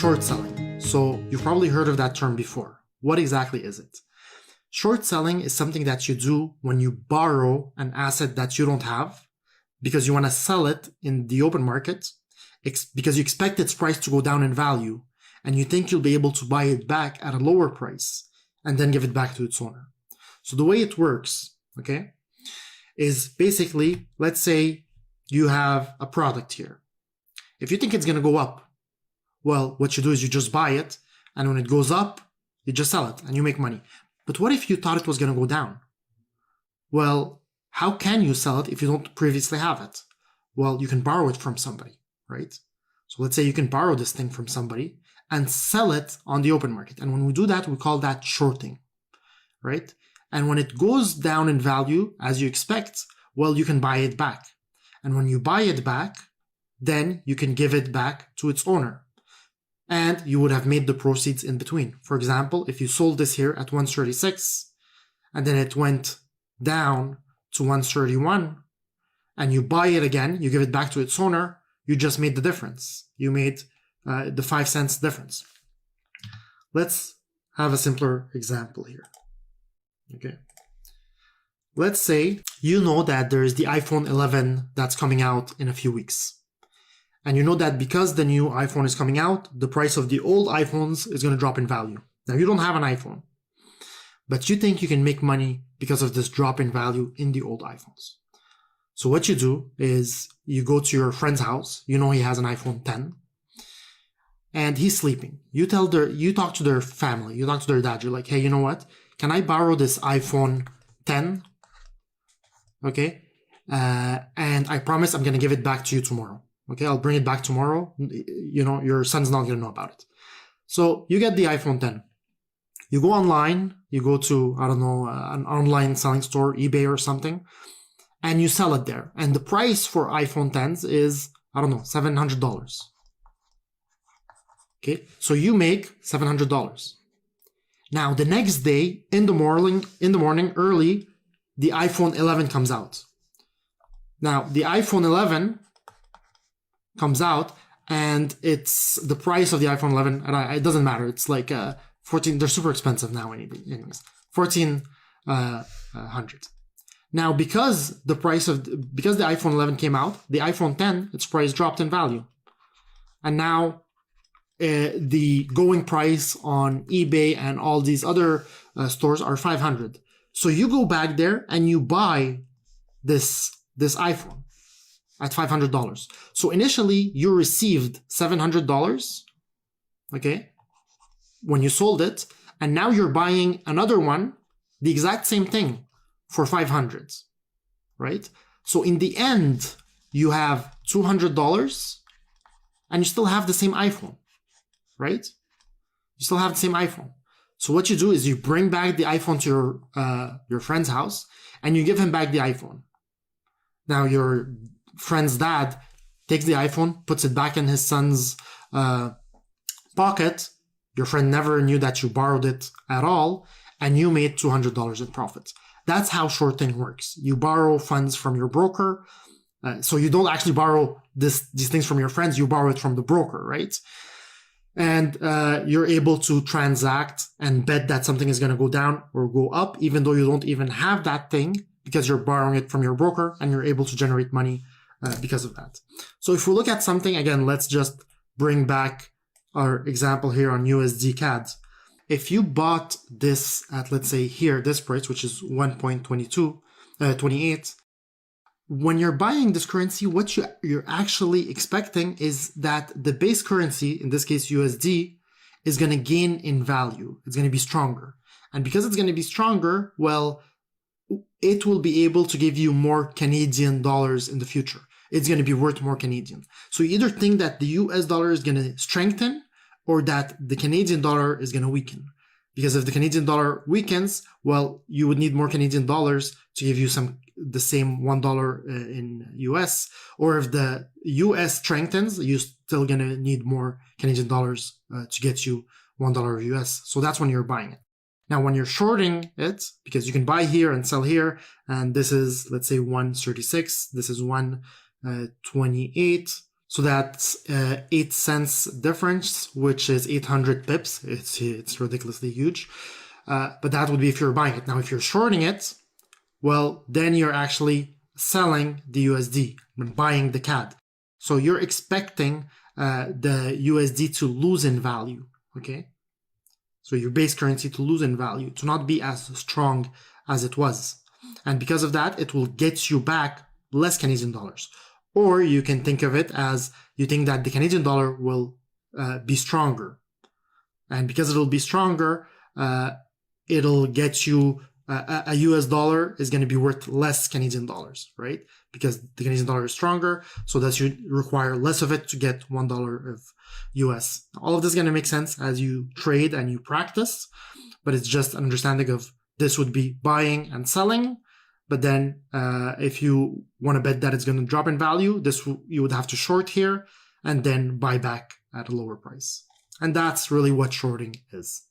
short selling. So you've probably heard of that term before. What exactly is it? Short selling is something that you do when you borrow an asset that you don't have because you want to sell it in the open market because you expect its price to go down in value and you think you'll be able to buy it back at a lower price and then give it back to its owner. So the way it works, okay, is basically, let's say you have a product here. If you think it's going to go up, well, what you do is you just buy it, and when it goes up, you just sell it and you make money. But what if you thought it was going to go down? Well, how can you sell it if you don't previously have it? Well, you can borrow it from somebody, right? So let's say you can borrow this thing from somebody and sell it on the open market. And when we do that, we call that shorting, right? And when it goes down in value, as you expect, well, you can buy it back. And when you buy it back, then you can give it back to its owner. And you would have made the proceeds in between. For example, if you sold this here at 136, and then it went down to 131, and you buy it again, you give it back to its owner, you just made the difference. You made the 5 cents difference. Let's have a simpler example here. Okay. Let's say you know that there is the iPhone 11 that's coming out in a few weeks. And you know that because the new iPhone is coming out, the price of the old iPhones is going to drop in value. Now, you don't have an iPhone, but you think you can make money because of this drop in value in the old iPhones. So what you do is you go to your friend's house. You know he has an iPhone 10 and he's sleeping. You talk to their family. You talk to their dad. You're like, hey, you know what? Can I borrow this iPhone 10? Okay. And I promise I'm going to give it back to you tomorrow. Okay, I'll bring it back tomorrow. You know, your son's not going to know about it. So you get the iPhone 10. You go online, you go to, I don't know, an online selling store, eBay or something, and you sell it there. And the price for iPhone 10s is, I don't know, $700. Okay, so you make $700. Now, the next day, in the morning, early, the iPhone 11 comes out. Now, the iPhone 11 comes out and it's the price of the iPhone 11, and it doesn't matter. It's like 14. They're super expensive now, anyways. 1,400. Now, because the iPhone 11 came out, the iPhone 10, its price dropped in value, and now the going price on eBay and all these other stores are 500. So you go back there and you buy this iPhone at $500. So initially you received $700, okay, when you sold it, and now you're buying another one, the exact same thing, for $500, right? So in the end, you have $200 and you still have the same iPhone, right? You still have the same iPhone. So what you do is you bring back the iPhone to your friend's house and you give him back the iPhone. Now your friend's dad takes the iPhone, puts it back in his son's pocket. Your friend never knew that you borrowed it at all, and you made $200 in profit. That's how shorting works. You borrow funds from your broker. So you don't actually borrow these things from your friends. You borrow it from the broker, right? And you're able to transact and bet that something is going to go down or go up, even though you don't even have that thing, because you're borrowing it from your broker and you're able to generate money because of that. So if we look at something, again, let's just bring back our example here on USD CAD. If you bought this at, let's say here, this price, which is 1.28, when you're buying this currency, what you're actually expecting is that the base currency, in this case USD, is going to gain in value. It's going to be stronger. And because it's going to be stronger, well, it will be able to give you more Canadian dollars in the future. It's going to be worth more Canadian. So you either think that the US dollar is going to strengthen or that the Canadian dollar is going to weaken. Because if the Canadian dollar weakens, well, you would need more Canadian dollars to give you the same $1 in US. Or if the US strengthens, you're still going to need more Canadian dollars to get you $1 US. So that's when you're buying it. Now, when you're shorting it, because you can buy here and sell here, and this is, let's say, 136, this is 128. So that's 8 cents difference, which is 800 pips. It's ridiculously huge. But that would be if you're buying it. Now, if you're shorting it, well, then you're actually selling the USD, buying the CAD. So you're expecting the USD to lose in value, okay? So your base currency to lose in value, to not be as strong as it was. And because of that, it will get you back less Canadian dollars. Or you can think of it as you think that the Canadian dollar will be stronger. And because it'll be stronger, it'll get you a US dollar is going to be worth less Canadian dollars, right? Because the Canadian dollar is stronger, so that should require less of it to get $1 of US. All of this is going to make sense as you trade and you practice, but it's just an understanding of this would be buying and selling. But then if you want to bet that it's going to drop in value, you would have to short here and then buy back at a lower price. And that's really what shorting is.